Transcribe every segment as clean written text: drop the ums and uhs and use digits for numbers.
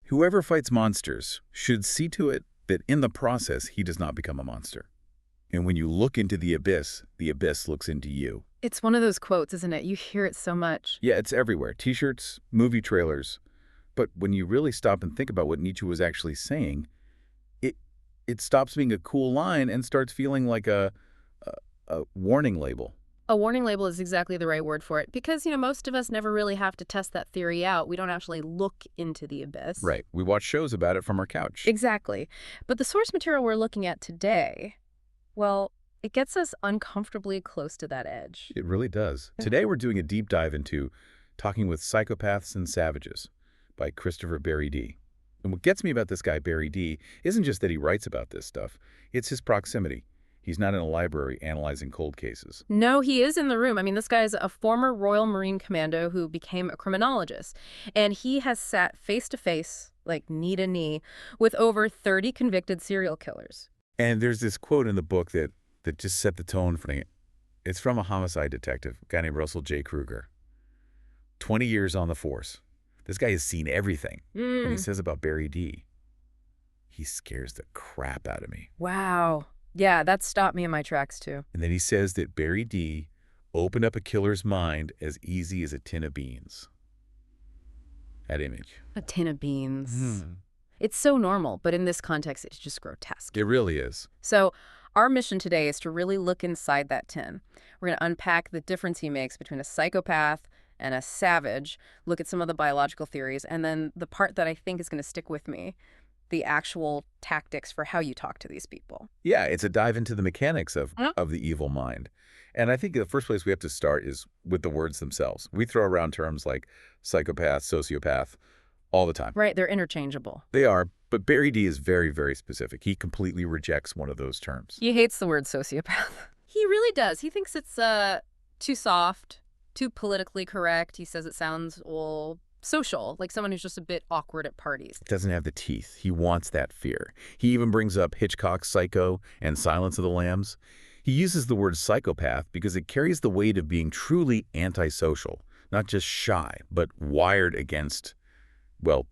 Whoever fights monsters should see to it that in the process he does not become a monster. And when you look into the abyss looks into you. It's one of those quotes, isn't it? You hear it so much. Yeah, it's everywhere. T-shirts, movie trailers. But when you really stop and think about what Nietzsche was actually saying, it stops being a cool line and starts feeling like a warning label. A warning label is exactly the right word for it because, most of us never really have to test that theory out. We don't actually look into the abyss. Right. We watch shows about it from our couch. Exactly. But the source material we're looking at today, well, it gets us uncomfortably close to that edge. It really does. Today we're doing a deep dive into Talking with Psychopaths and Savages by Christopher Berry-Dee. And what gets me about this guy, Berry-Dee, isn't just that he writes about this stuff. It's his proximity. He's not in a library analyzing cold cases. No, he is in the room. I mean, this guy is a former Royal Marine commando who became a criminologist. And he has sat face-to-face, like knee to knee, with over 30 convicted serial killers. And there's this quote in the book that just set the tone for me. It's from a homicide detective, a guy named Russell J. Kruger. 20 years on the force. This guy has seen everything. And he says about Berry-Dee, he scares the crap out of me. Wow. Yeah, that stopped me in my tracks, too. And then he says that Berry-Dee opened up a killer's mind as easy as a tin of beans. That image. A tin of beans. It's so normal, but in this context, it's just grotesque. It really is. So our mission today is to really look inside that tin. We're going to unpack the difference he makes between a psychopath and a savage, look at some of the biological theories, and then the part that I think is going to stick with me, the actual tactics for how you talk to these people. Yeah, it's a dive into the mechanics of the evil mind. And I think the first place we have to start is with the words themselves. We throw around terms like psychopath, sociopath all the time. Right, they're interchangeable. They are, but Berry-Dee is very, very specific. He completely rejects one of those terms. He hates the word sociopath. He really does. He thinks it's too soft, too politically correct. He says it sounds, social, like someone who's just a bit awkward at parties. Doesn't have the teeth. He wants that fear. He even brings up Hitchcock's Psycho and Silence of the Lambs. He uses the word psychopath because it carries the weight of being truly antisocial, not just shy, but wired against,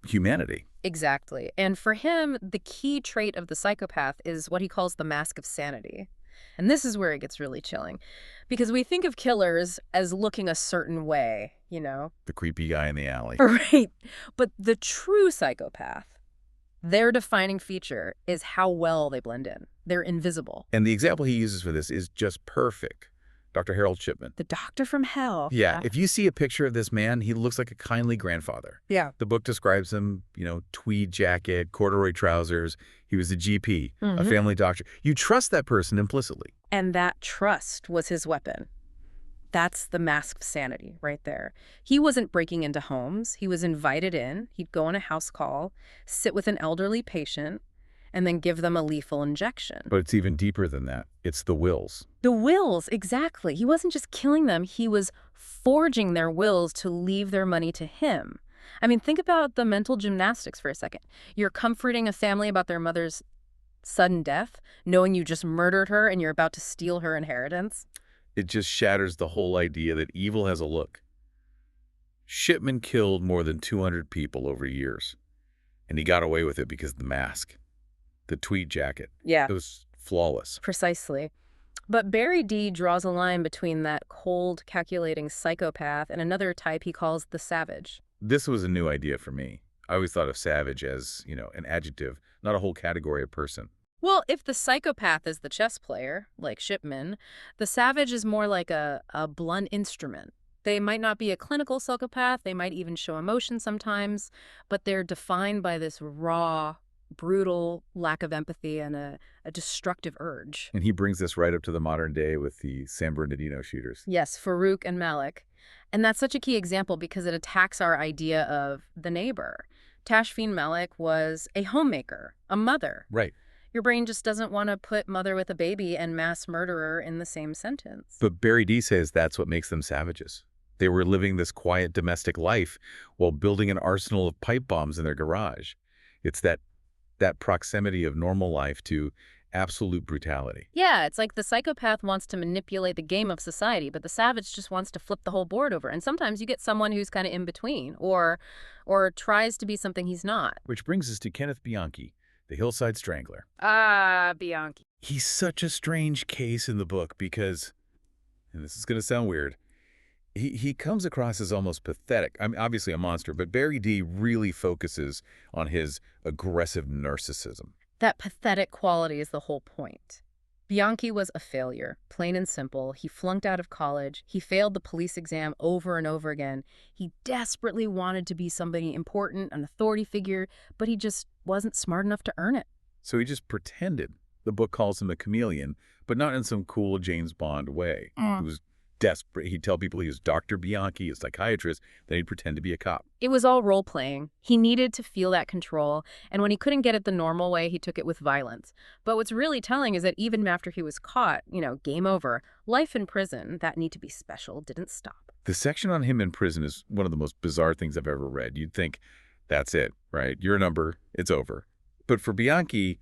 humanity. Exactly. And for him, the key trait of the psychopath is what he calls the mask of sanity. And this is where it gets really chilling. Because we think of killers as looking a certain way, The creepy guy in the alley. Right. But the true psychopath, their defining feature is how well they blend in. They're invisible. And the example he uses for this is just perfect. Dr. Harold Shipman. The doctor from hell. Yeah, if you see a picture of this man, he looks like a kindly grandfather. Yeah. The book describes him, tweed jacket, corduroy trousers. He was a GP, a family doctor. You trust that person implicitly. And that trust was his weapon. That's the mask of sanity right there. He wasn't breaking into homes. He was invited in. He'd go on a house call, sit with an elderly patient, and then give them a lethal injection. But it's even deeper than that. It's the wills. The wills, exactly. He wasn't just killing them. He was forging their wills to leave their money to him. I mean, think about the mental gymnastics for a second. You're comforting a family about their mother's sudden death, knowing you just murdered her and you're about to steal her inheritance. It just shatters the whole idea that evil has a look. Shipman killed more than 200 people over years, and he got away with it because of the mask. The tweed jacket. Yeah. It was flawless. Precisely. But Berry-Dee draws a line between that cold, calculating psychopath and another type he calls the savage. This was a new idea for me. I always thought of savage as, an adjective, not a whole category of person. Well, if the psychopath is the chess player, like Shipman, the savage is more like a blunt instrument. They might not be a clinical psychopath, they might even show emotion sometimes, but they're defined by this raw, brutal lack of empathy and a destructive urge. And he brings this right up to the modern day with the San Bernardino shooters. Yes, Farouk and Malik. And that's such a key example because it attacks our idea of the neighbor. Tashfeen Malik was a homemaker, a mother. Right. Your brain just doesn't want to put mother with a baby and mass murderer in the same sentence. But Berry-Dee says that's what makes them savages. They were living this quiet domestic life while building an arsenal of pipe bombs in their garage. It's that proximity of normal life to absolute brutality. Yeah, it's like the psychopath wants to manipulate the game of society, but the savage just wants to flip the whole board over. And sometimes you get someone who's kind of in between or tries to be something he's not. Which brings us to Kenneth Bianchi, the Hillside Strangler. Ah, Bianchi. He's such a strange case in the book because, and this is going to sound weird, he comes across as almost pathetic. I mean, obviously a monster, but Berry-Dee really focuses on his aggressive narcissism. That pathetic quality is the whole point. Bianchi was a failure, plain and simple. He flunked out of college. He failed the police exam over and over again. He desperately wanted to be somebody important, an authority figure, but he just wasn't smart enough to earn it. So he just pretended. The book calls him a chameleon, but not in some cool James Bond way. He was desperate. He'd tell people he was Dr. Bianchi, a psychiatrist, then he'd pretend to be a cop. It was all role-playing. He needed to feel that control, and when he couldn't get it the normal way, he took it with violence. But what's really telling is that even after he was caught, game over, life in prison, that need to be special, didn't stop. The section on him in prison is one of the most bizarre things I've ever read. You'd think, that's it, right? You're a number, it's over. But for Bianchi,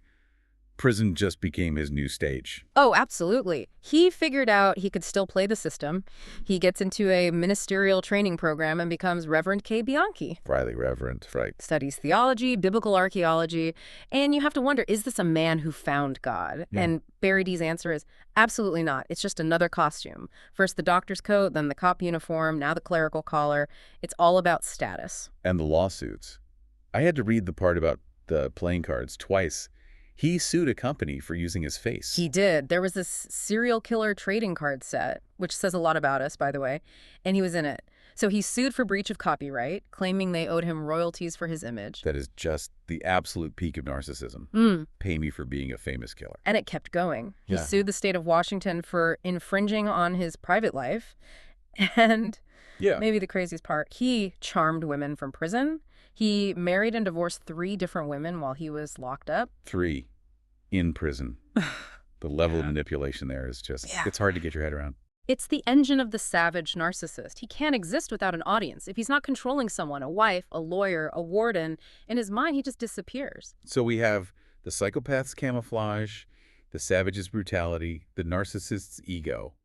prison just became his new stage. Oh, absolutely. He figured out he could still play the system. He gets into a ministerial training program and becomes Reverend K. Bianchi. Riley Reverend, right. Studies theology, biblical archaeology, and you have to wonder, is this a man who found God? Yeah. And Berry-Dee's answer is absolutely not. It's just another costume. First the doctor's coat, then the cop uniform, now the clerical collar. It's all about status. And the lawsuits. I had to read the part about the playing cards twice. He sued a company for using his face. He did. There was this serial killer trading card set, which says a lot about us, by the way, and he was in it. So he sued for breach of copyright, claiming they owed him royalties for his image. That is just the absolute peak of narcissism. Pay me for being a famous killer. And it kept going. He Yeah. sued the state of Washington for infringing on his private life. And maybe the craziest part, he charmed women from prison. He married and divorced 3 different women while he was locked up. 3 in prison. The level of manipulation there is just, it's hard to get your head around. It's the engine of the savage narcissist. He can't exist without an audience. If he's not controlling someone, a wife, a lawyer, a warden, in his mind, he just disappears. So we have the psychopath's camouflage, the savage's brutality, the narcissist's ego.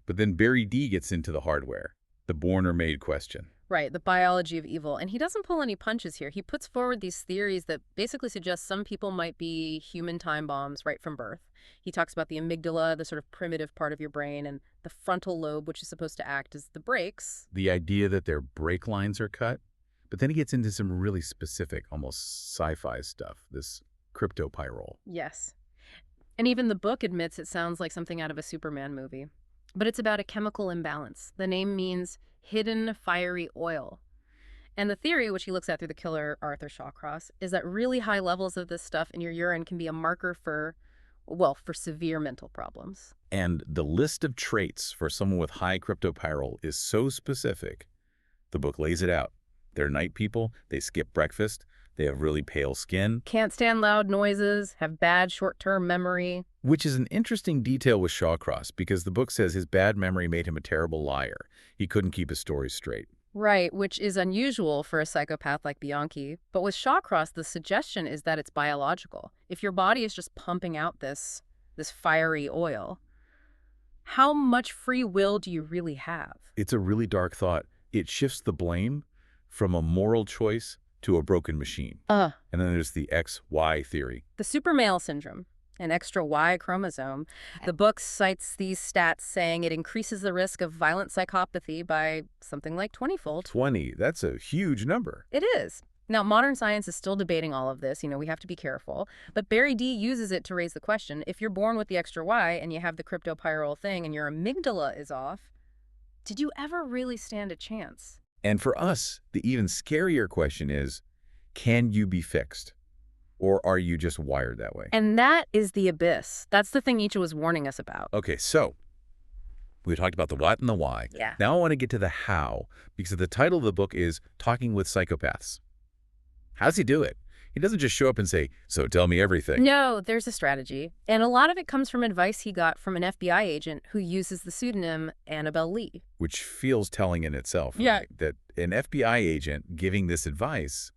But then Berry-Dee gets into the hardware, the born or made question. Right, the biology of evil. And he doesn't pull any punches here. He puts forward these theories that basically suggest some people might be human time bombs right from birth. He talks about the amygdala, the sort of primitive part of your brain, and the frontal lobe, which is supposed to act as the brakes. The idea that their brake lines are cut. But then he gets into some really specific, almost sci-fi stuff, this cryptopyrrole. Yes. And even the book admits it sounds like something out of a Superman movie. But it's about a chemical imbalance. The name means hidden fiery oil. And the theory, which he looks at through the killer Arthur Shawcross, is that really high levels of this stuff in your urine can be a marker for severe mental problems. And the list of traits for someone with high cryptopyrrole is so specific. The book lays it out. They're night people, they skip breakfast, they have really pale skin. Can't stand loud noises, have bad short-term memory. Which is an interesting detail with Shawcross, because the book says his bad memory made him a terrible liar. He couldn't keep his stories straight. Right, which is unusual for a psychopath like Bianchi. But with Shawcross, the suggestion is that it's biological. If your body is just pumping out this fiery oil, how much free will do you really have? It's a really dark thought. It shifts the blame from a moral choice to a broken machine. And then there's the XY theory. The supermale syndrome, an extra Y chromosome. The book cites these stats saying it increases the risk of violent psychopathy by something like 20-fold. 20, that's a huge number. It is. Now, modern science is still debating all of this. We have to be careful. But Berry-Dee uses it to raise the question, if you're born with the extra Y and you have the cryptopyrrole thing and your amygdala is off, did you ever really stand a chance? And for us, the even scarier question is, can you be fixed? Or are you just wired that way? And that is the abyss. That's the thing Nietzsche was warning us about. Okay, so we talked about the what and the why. Yeah. Now I want to get to the how, because the title of the book is Talking with Psychopaths. How does he do it? He doesn't just show up and say, so tell me everything. No, there's a strategy. And a lot of it comes from advice he got from an FBI agent who uses the pseudonym Annabelle Lee. Which feels telling in itself, Yeah. right? That an FBI agent giving this advice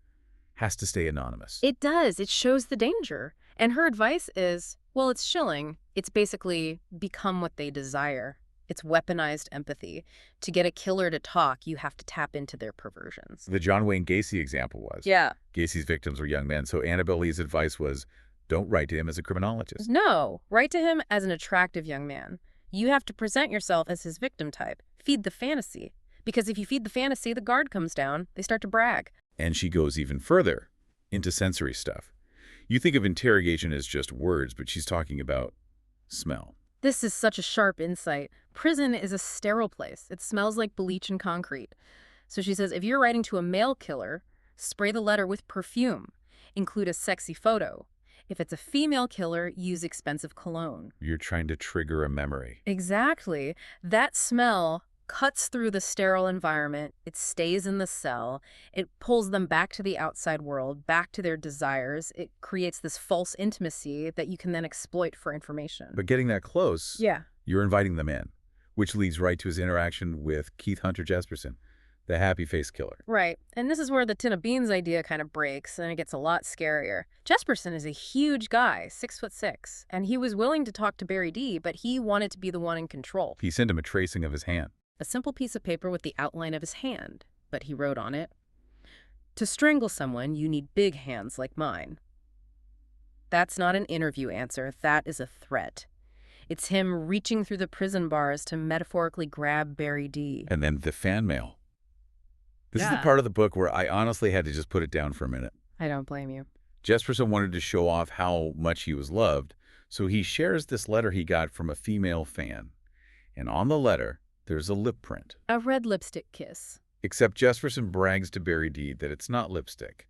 has to stay anonymous. It does. It shows the danger. And her advice is, well, it's chilling. It's basically become what they desire. It's weaponized empathy. To get a killer to talk, you have to tap into their perversions. The John Wayne Gacy example was. Yeah. Gacy's victims were young men, so Annabelle Lee's advice was, don't write to him as a criminologist. No, write to him as an attractive young man. You have to present yourself as his victim type. Feed the fantasy. Because if you feed the fantasy, the guard comes down. They start to brag. And she goes even further into sensory stuff. You think of interrogation as just words, but she's talking about smell. This is such a sharp insight. Prison is a sterile place. It smells like bleach and concrete. So she says, if you're writing to a male killer, spray the letter with perfume. Include a sexy photo. If it's a female killer, use expensive cologne. You're trying to trigger a memory. Exactly. That smell cuts through the sterile environment. It stays in the cell. It pulls them back to the outside world, back to their desires. It creates this false intimacy that you can then exploit for information. But getting that close, Yeah. you're inviting them in, which leads right to his interaction with Keith Hunter Jesperson, the happy-face killer. Right. And this is where the tin of beans idea kind of breaks, and it gets a lot scarier. Jesperson is a huge guy, 6'6", and he was willing to talk to Berry-Dee, but he wanted to be the one in control. He sent him a tracing of his hand. A simple piece of paper with the outline of his hand, but he wrote on it, "To strangle someone, you need big hands like mine." That's not an interview answer. That is a threat. It's him reaching through the prison bars to metaphorically grab Berry-Dee. And then the fan mail. This is the Yeah. part of the book where I honestly had to just put it down for a minute. I don't blame you. Jesperson wanted to show off how much he was loved, so he shares this letter he got from a female fan. And on the letter, there's a lip print. A red lipstick kiss. Except Jesperson brags to Berry-Dee that it's not lipstick.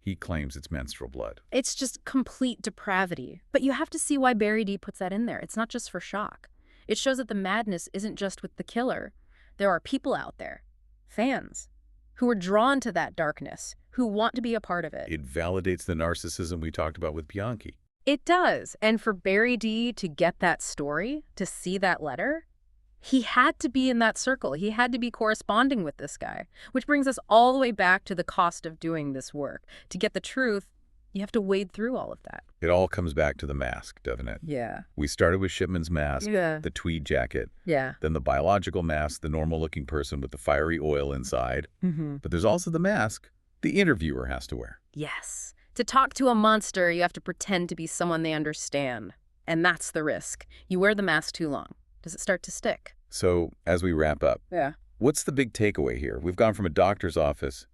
He claims it's menstrual blood. It's just complete depravity. But you have to see why Berry-Dee puts that in there. It's not just for shock. It shows that the madness isn't just with the killer. There are people out there, fans, who are drawn to that darkness, who want to be a part of it. It validates the narcissism we talked about with Bianchi. It does. And for Berry-Dee to get that story, to see that letter, he had to be in that circle. He had to be corresponding with this guy, which brings us all the way back to the cost of doing this work. To get the truth, you have to wade through all of that. It all comes back to the mask, doesn't it? Yeah. We started with Shipman's mask, Yeah. the tweed jacket, Yeah. then the biological mask, the normal-looking person with the fiery oil inside. But there's also the mask the interviewer has to wear. Yes. To talk to a monster, you have to pretend to be someone they understand. And that's the risk. You wear the mask too long. Does it start to stick? So, as we wrap up, Yeah. what's the big takeaway here? We've gone from a doctor's office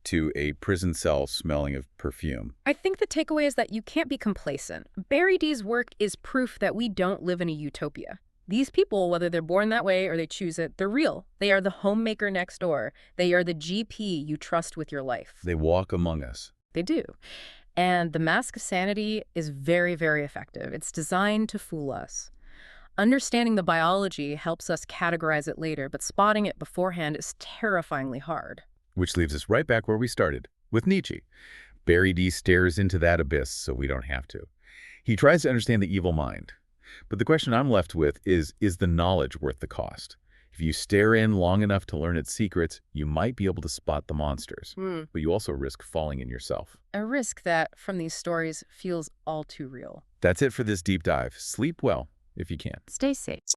to a prison cell smelling of perfume. I think the takeaway is that you can't be complacent. Berry-Dee's work is proof that we don't live in a utopia. These people, whether they're born that way or they choose it, they're real. They are the homemaker next door. They are the GP you trust with your life. They walk among us. They do. And the mask of sanity is very, very effective. It's designed to fool us. Understanding the biology helps us categorize it later, but spotting it beforehand is terrifyingly hard. Which leaves us right back where we started, with Nietzsche. Berry-Dee stares into that abyss so we don't have to. He tries to understand the evil mind. But the question I'm left with is the knowledge worth the cost? If you stare in long enough to learn its secrets, you might be able to spot the monsters. But you also risk falling in yourself. A risk that, from these stories, feels all too real. That's it for this deep dive. Sleep well, if you can. Stay safe.